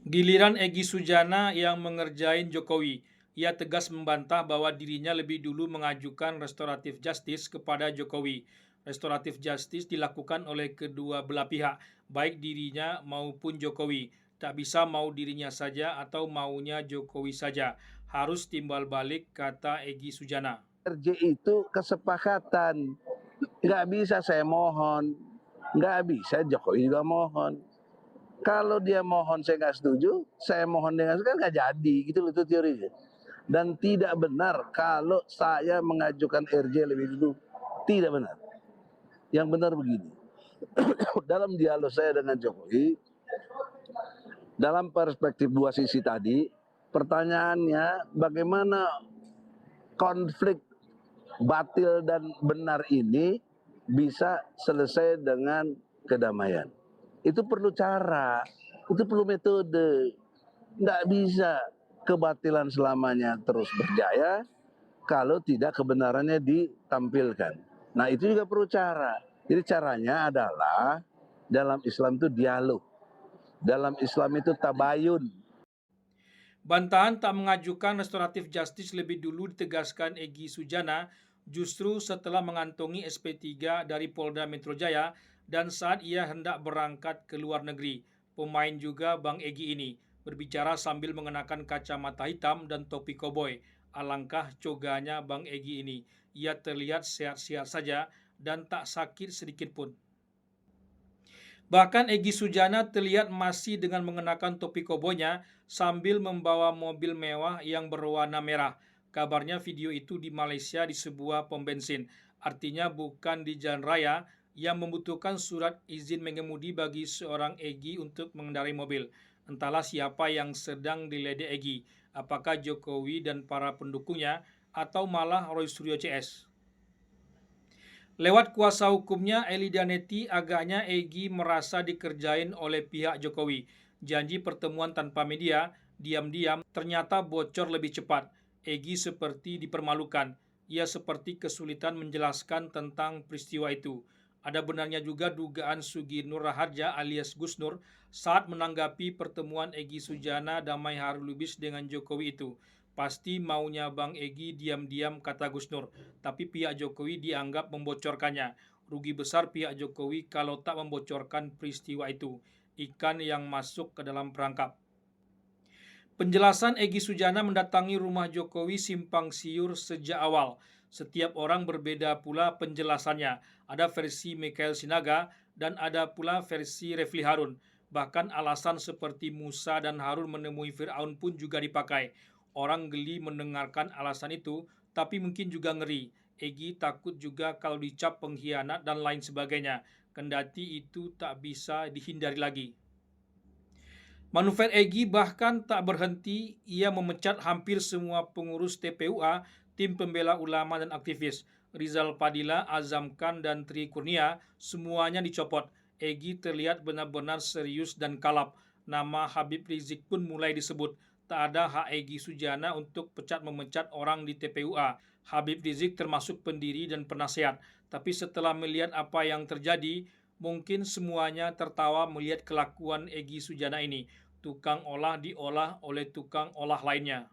Giliran Egy Sujana yang mengerjain Jokowi. Ia tegas membantah bahwa dirinya lebih dulu mengajukan restoratif justice kepada Jokowi. Restoratif justice dilakukan oleh kedua belah pihak, baik dirinya maupun Jokowi. Tak bisa mau dirinya saja atau maunya Jokowi saja. Harus timbal balik, kata Egy Sujana. RJ itu kesepakatan, nggak bisa saya mohon, nggak bisa Jokowi juga mohon. Kalau dia mohon saya nggak setuju, saya mohon dengan kan nggak jadi, gitu loh itu teorinya. Dan tidak benar kalau saya mengajukan RJ lebih dulu, tidak benar. Yang benar begini, dalam dialog saya dengan Jokowi, dalam perspektif dua sisi tadi, pertanyaannya bagaimana konflik batil dan benar ini bisa selesai dengan kedamaian. Itu perlu cara, itu perlu metode. Nggak bisa kebatilan selamanya terus berjaya kalau tidak kebenarannya ditampilkan. Nah itu juga perlu cara. Jadi caranya adalah dalam Islam itu dialog. Dalam Islam itu tabayun. Bantahan tak mengajukan restoratif justice lebih dulu ditegaskan Egy Sujana justru setelah mengantongi SP3 dari Polda Metro Jaya dan saat ia hendak berangkat ke luar negeri. Pemain juga Bang Egy ini berbicara sambil mengenakan kacamata hitam dan topi koboi. Alangkah coganya Bang Egy ini. Ia terlihat sehat-sehat saja dan tak sakit sedikit pun. Bahkan Egy Sujana terlihat masih dengan mengenakan topi koboynya sambil membawa mobil mewah yang berwarna merah. Kabarnya video itu di Malaysia di sebuah pom bensin. Artinya bukan di jalan raya yang membutuhkan surat izin mengemudi bagi seorang Egy untuk mengendarai mobil. Entahlah siapa yang sedang diledek Egy. Apakah Jokowi dan para pendukungnya atau malah Roy Suryo CS? Lewat kuasa hukumnya Eli Daneti, agaknya Egy merasa dikerjain oleh pihak Jokowi. Janji pertemuan tanpa media, diam-diam ternyata bocor lebih cepat. Egy seperti dipermalukan. Ia seperti kesulitan menjelaskan tentang peristiwa itu. Ada benarnya juga dugaan Sugi Nur Raharja alias Gus Nur saat menanggapi pertemuan Egy Sujana Damai Harulubis dengan Jokowi itu. Pasti maunya Bang Egy diam-diam, kata Gus Nur. Tapi pihak Jokowi dianggap membocorkannya. Rugi besar pihak Jokowi kalau tak membocorkan peristiwa itu. Ikan yang masuk ke dalam perangkap. Penjelasan Egy Sujana mendatangi rumah Jokowi simpang siur sejak awal. Setiap orang berbeda pula penjelasannya. Ada versi Michael Sinaga dan ada pula versi Refli Harun. Bahkan alasan seperti Musa dan Harun menemui Fir'aun pun juga dipakai. Orang geli mendengarkan alasan itu, tapi mungkin juga ngeri. Egy takut juga kalau dicap pengkhianat dan lain sebagainya. Kendati itu tak bisa dihindari lagi. Manuver Egy bahkan tak berhenti, ia memecat hampir semua pengurus TPUA, tim pembela ulama dan aktivis. Rizal Padilla, Azam Khan, dan Tri Kurnia semuanya dicopot. Egy terlihat benar-benar serius dan kalap. Nama Habib Rizik pun mulai disebut. Tak ada hak Egy Sujana untuk pecat-memecat orang di TPUA. Habib Rizik termasuk pendiri dan penasehat. Tapi setelah melihat apa yang terjadi, mungkin semuanya tertawa melihat kelakuan Egy Sujana ini. Tukang olah diolah oleh tukang olah lainnya.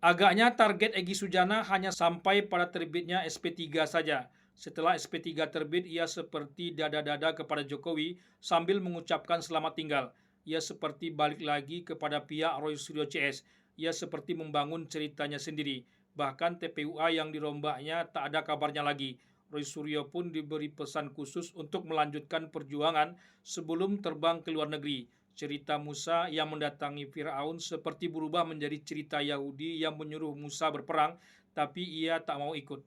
Agaknya target Egy Sujana hanya sampai pada terbitnya SP3 saja. Setelah SP3 terbit, ia seperti dada-dada kepada Jokowi sambil mengucapkan selamat tinggal. Ia seperti balik lagi kepada pihak Roy Suryo CS. Ia seperti membangun ceritanya sendiri. Bahkan TPUA yang dirombaknya tak ada kabarnya lagi. Roy Suryo pun diberi pesan khusus untuk melanjutkan perjuangan sebelum terbang ke luar negeri. Cerita Musa yang mendatangi Fir'aun seperti berubah menjadi cerita Yahudi yang menyuruh Musa berperang, tapi ia tak mau ikut.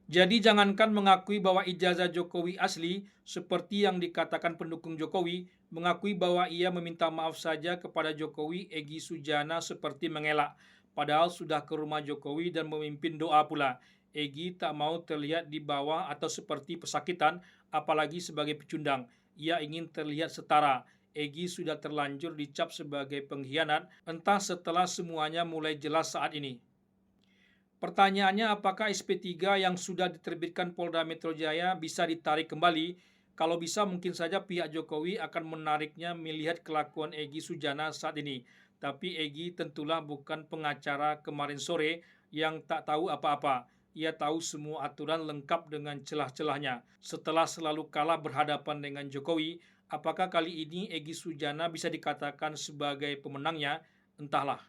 Jadi jangankan mengakui bahwa ijazah Jokowi asli, seperti yang dikatakan pendukung Jokowi, mengakui bahwa ia meminta maaf saja kepada Jokowi, Egy Sujana seperti mengelak. Padahal sudah ke rumah Jokowi dan memimpin doa pula. Egy tak mau terlihat di bawah atau seperti pesakitan, apalagi sebagai pecundang. Ia ingin terlihat setara. Egy sudah terlanjur dicap sebagai pengkhianat, entah setelah semuanya mulai jelas saat ini. Pertanyaannya, apakah SP3 yang sudah diterbitkan Polda Metro Jaya bisa ditarik kembali? Kalau bisa mungkin saja pihak Jokowi akan menariknya melihat kelakuan Egy Sujana saat ini. Tapi Egy tentulah bukan pengacara kemarin sore yang tak tahu apa-apa. Ia tahu semua aturan lengkap dengan celah-celahnya. Setelah selalu kalah berhadapan dengan Jokowi, apakah kali ini Egy Sujana bisa dikatakan sebagai pemenangnya? Entahlah.